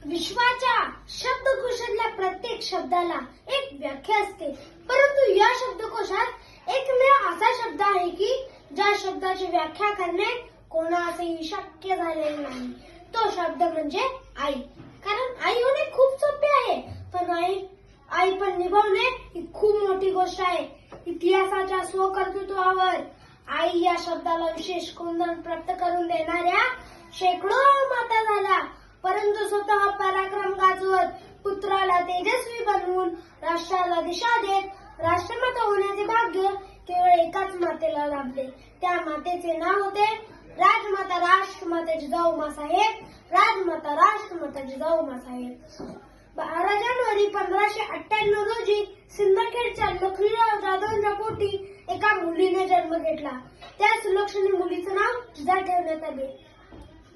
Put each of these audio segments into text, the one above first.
विश्वाच्या शब्दकोशातल्या प्रत्येक शब्दाला एक व्याख्या असते, परंतु या शब्दकोशात एकमेव असा शब्द आहे की ज्या शब्दाची व्याख्या करणे कोणासही शक्य झालेले नाही. तो शब्द म्हणजे आई. कारण आई होणे खूप सोपे आहे, पण आई पण निभावणे ही खूप मोठी गोष्ट आहे. इतिहासाच्या स्वकर्तृत्वावर आई या शब्दाला विशेष कोंदण प्राप्त करून देणाऱ्या शेकडो माता झाल्या, परंतु स्वतः पराक्रम गाजवत पुत्राला तेजस्वी बनवून राष्ट्राला दिशा देत राष्ट्रमाता होण्याचे भाग्य केवळ एकाच मातेला लाभले. त्या मातेचे नाव होते राजमाता राष्ट्रमाता जिजाऊ माँसाहेब. राजमाता राष्ट्रमाता जिजाऊ माँसाहेब. 12 जानेवारी 1598 रोजी सिंदखेडच्या लखीराव जाधवांच्या पोटी एका मुलीने जन्म घेतला. त्या सुलक्षणी मुलीचं नाव जिजा ठेवण्यात आले.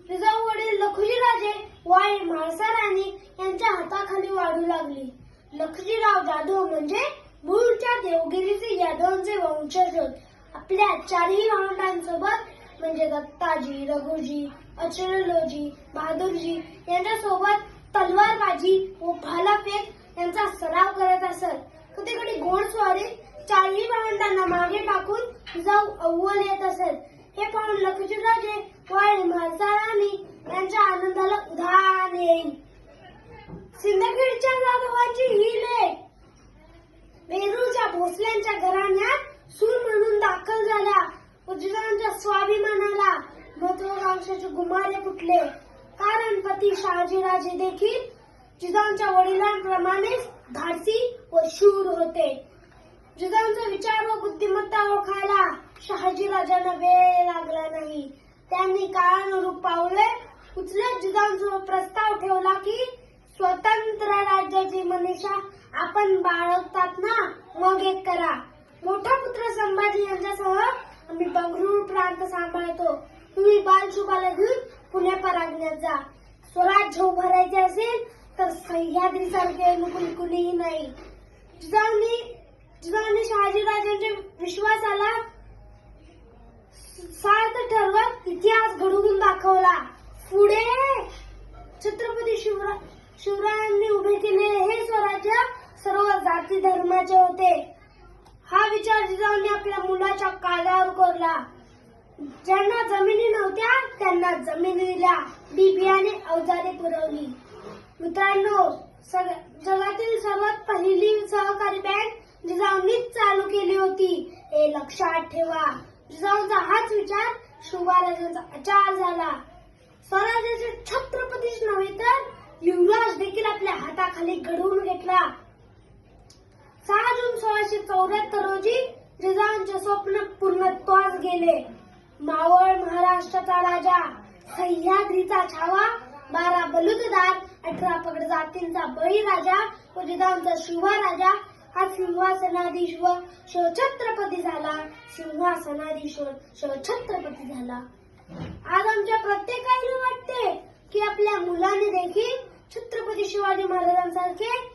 जिजाऊ वडील लखुजीराजे व आई म्हाळसाराणी यांच्या हाताखाली वाढू लागली. लखुजीराव जाधव म्हणजे मूळच्या देवगिरीचे यादवांचे वंशज होत. आपल्या चारही भावंडांसोबत म्हणजे दत्ताजी, रघुजी, अचललोजी, बहादूरजी यांच्यासोबत तलवारबाजी व भालाफेक यांचा सराव करत असत. कधी कधी घोडस्वारीत चारही भावंडांना मागे टाकून जिजाऊ अव्वल येत असत. हे पाहून लखुजीराजे व आई म्हाळसाराणी यांच्या आनंदाला उधाण येईल. सिंदखेडच्या जाधवांची ही लेक वेरूळच्या भोसल्यांच्या घराण्यात सून म्हणून दाखल झाल्या व जिजाऊंच्या स्वाभिमानाला महत्वाकांक्षाचे गुमारे फुटले. कारण पती शहाजीराजे देखील जिजाऊंच्या वडिलांप्रमाणेच धाडसी व शूर होते. जिजाऊंचा विचार व बुद्धिमत्ता ओळखायला शहाजीराजांना वेळ लागला नाही. त्यांनी काळानुरूप पावले उचलत जिजाऊंसमोर प्रस्ताव ठेवला की स्वतंत्र राज्याची मनीषा आपण बाळगतात ना, मग एक करा. मोठा पुत्र संभाजी यांच्यासह आम्ही बंगळूर प्रांत सांभाळतो. तुम्ही बालशुभाला घेऊन पुणे परागण्यात जा. स्वराज्य उभारायचे असेल तर सह्याद्रीसारखे अनुकूल कुणीही नाही. जिजाऊंनी शहाजीराजांच्या विश्वासाला सार्थ ठरवत इतिहास घडवून दाखवला. पुढे छत्रपती शिवरायांनी उभे केलेले हे स्वराज्य सर्व जाती धर्माचे होते. हा विचार जिजाऊंनी आपल्या मुलाच्या काळावर कोरला. ज्यांना जमिनी नव्हत्या त्यांना जमिनी दिल्या, बी-बियाणे अवजारे पुरवली. मित्रांनो, जगातील सर्वात पहिली सहकारी बँक जिजाऊंनीच चालू केली होती, हे लक्षात ठेवा. जिजाऊंचा हाच विचार शिवरायांचा आचार झाला. स्वराज्याचे छत्रपतीच नव्हे तर युवराज देखील आपल्या हाताखाली घडवून घेतला. 6 जून 1674 रोजी जिजाऊंचे स्वप्न पूर्णत्वास गेले. मावळ महाराष्ट्राचा राजा, सह्याद्रीचा छावा, 12 बलुतेदार, 18 पगड जातींचा बळीराजा व जिजाऊंचा शिवराजा हा सिंहासनाधीश्वर शिवछत्रपती झाला. सिंहासनाधीश्वर शिवछत्रपती झाला. आज आमच्या प्रत्येक आईला वाटते की आपल्या मुलाने देखील छत्रपती शिवाजी महाराजांसारखे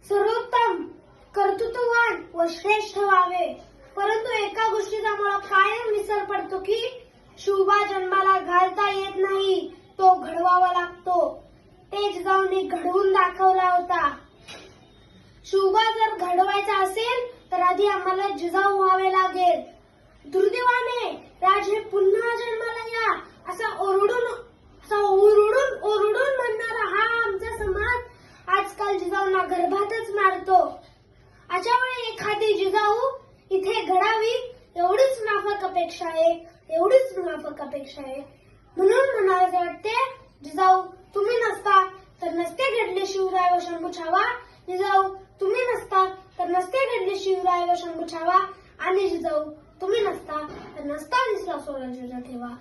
सर्वोत्तम, कर्तृत्ववान व श्रेष्ठ व्हावे. परंतु एका गोष्टीचा मला कायम विसर पडतो की शिवबा जन्माला घालता येत नाही, तो घडवावा लागतो. ते जिजाऊंनी घडवून दाखवला होता. शिवबा जर घडवायचा असेल तर आधी आम्हाला जिजाऊ व्हावे लागेल. दुर्दैवाने राजे पुन्हा जन्माला या असा ओरडून म्हणणारा हा आमचा समाज आजकाल जिजाऊंना गर्भातच मारतो. अशा वेळी एखादी जिजाऊ इथे घडावी एवढीच माफक अपेक्षा आहे. म्हणून म्हणायला वाटते, जिजाऊ तुम्ही नसता तर नसते घडले शिवराय व शंभू छावा. जिजाऊ तुम्ही नसता तर नसते घडले शिवराय व शंभू छावा. आणि जिजाऊ तुम्ही नसता तर नसता दिसला स्वराज्याचा ठेवा.